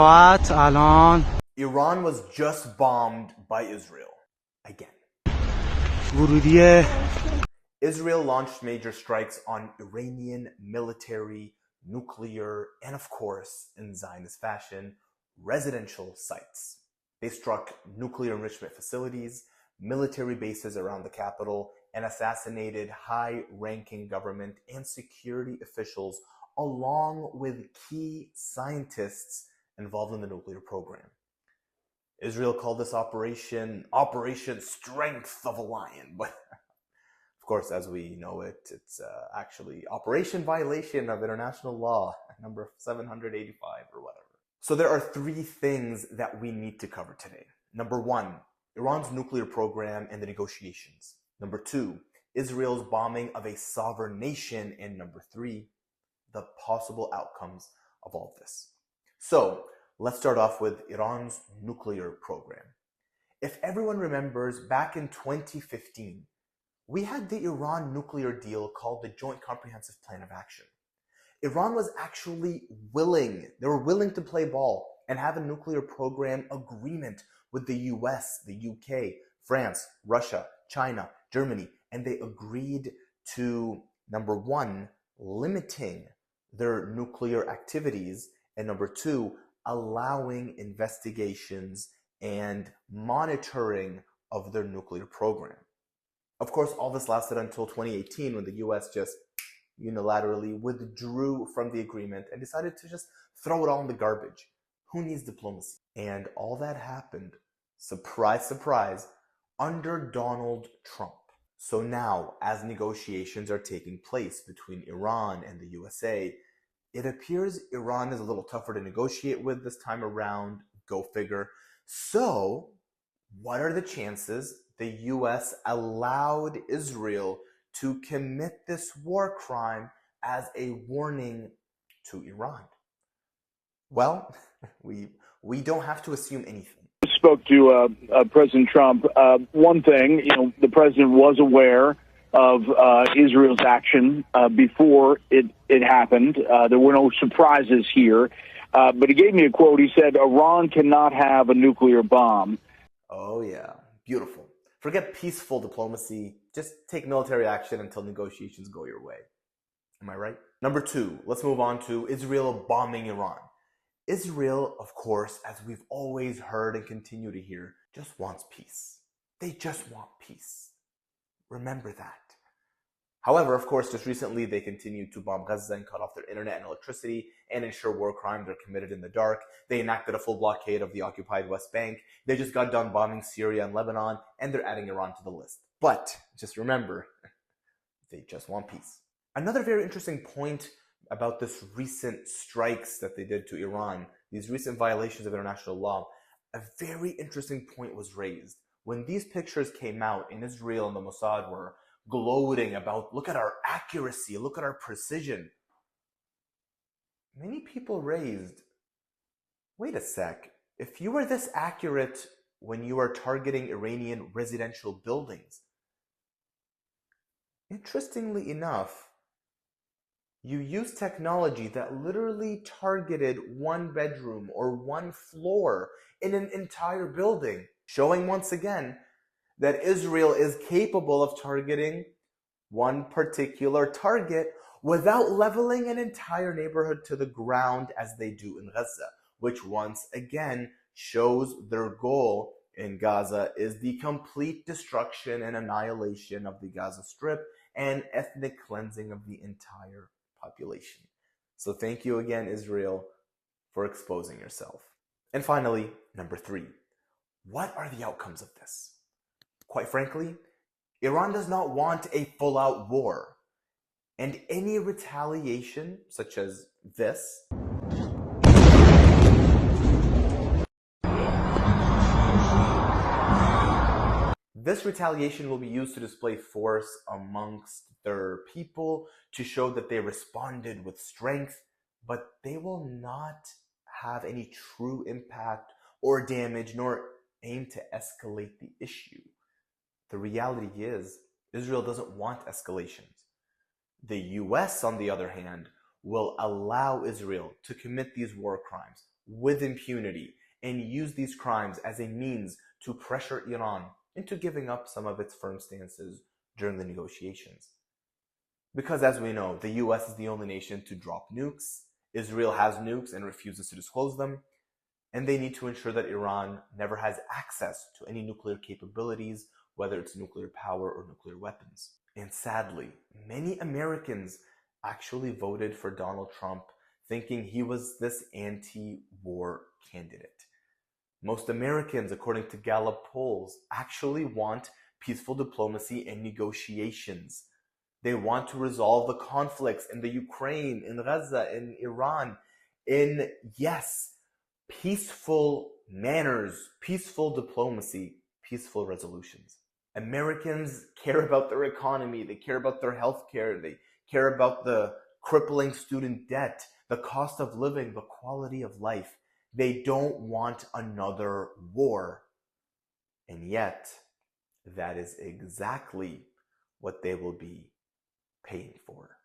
الان Iran was just bombed by Israel again. ورودی Israel launched major strikes on Iranian military, nuclear, and of course, in Zionist fashion, residential sites. They struck nuclear enrichment facilities, military bases around the capital, and assassinated high-ranking government and security officials along with key scientists involved in the nuclear program. Israel called this Operation Strength of a Lion, but of course, as we know it, it's actually Operation Violation of International Law, number 785 or whatever. So there are three things that we need to cover today. Number one, Iran's nuclear program and the negotiations. Number two, Israel's bombing of a sovereign nation. And number three, the possible outcomes of all of this. So let's start off with Iran's nuclear program. If everyone remembers, back in 2015, we had the Iran nuclear deal called the Joint Comprehensive Plan of Action. Iran was actually willing, they were willing to play ball and have a nuclear program agreement with the US, the UK, France, Russia, China, Germany, and they agreed to, number one, limiting their nuclear activities, and number two, allowing investigations and monitoring of their nuclear program. Of course, all this lasted until 2018 when the US just unilaterally withdrew from the agreement and decided to just throw it all in the garbage. Who needs diplomacy? And all that happened, surprise, surprise, under Donald Trump. So now, as negotiations are taking place between Iran and the USA, it appears Iran is a little tougher to negotiate with this time around, go figure. So, what are the chances the US allowed Israel to commit this war crime as a warning to Iran? Well, we don't have to assume anything. Spoke to President Trump. One thing, the president was aware of Israel's action before it happened. There were no surprises here. But he gave me a quote. He said, Iran cannot have a nuclear bomb. Oh, yeah. Beautiful. Forget peaceful diplomacy. Just take military action until negotiations go your way. Am I right? Number two, let's move on to Israel bombing Iran. Israel, of course, as we've always heard and continue to hear, just wants peace. They just want peace. Remember that. However, of course, just recently they continued to bomb Gaza and cut off their internet and electricity and ensure war crimes are committed in the dark. They enacted a full blockade of the occupied West Bank. They just got done bombing Syria and Lebanon, and they're adding Iran to the list. But just remember, they just want peace. Another very interesting point about this recent strikes that they did to Iran, these recent violations of international law, a very interesting point was raised. When these pictures came out in Israel and the Mossad were gloating about, look at our accuracy, look at our precision, many people raised, wait a sec, if you were this accurate when you are targeting Iranian residential buildings, interestingly enough, you use technology that literally targeted one bedroom or one floor in an entire building, showing once again that Israel is capable of targeting one particular target without leveling an entire neighborhood to the ground as they do in Gaza, which once again shows their goal in Gaza is the complete destruction and annihilation of the Gaza Strip and ethnic cleansing of the entire population. So thank you again, Israel, for exposing yourself. And finally, number three, what are the outcomes of this? Quite frankly, Iran does not want a full-out war, and any retaliation such as this retaliation will be used to display force amongst their people, to show that they responded with strength, but they will not have any true impact or damage, nor aim to escalate the issue. The reality is, Israel doesn't want escalations. The US, on the other hand, will allow Israel to commit these war crimes with impunity and use these crimes as a means to pressure Iran into giving up some of its firm stances during the negotiations. Because as we know, the US is the only nation to drop nukes, Israel has nukes and refuses to disclose them, and they need to ensure that Iran never has access to any nuclear capabilities, whether it's nuclear power or nuclear weapons. And sadly, many Americans actually voted for Donald Trump thinking he was this anti-war candidate. Most Americans, according to Gallup polls, actually want peaceful diplomacy and negotiations. They want to resolve the conflicts in the Ukraine, in Gaza, in Iran, in, yes, peaceful manners, peaceful diplomacy, peaceful resolutions. Americans care about their economy, they care about their health care, they care about the crippling student debt, the cost of living, the quality of life. They don't want another war. And yet, that is exactly what they will be paying for.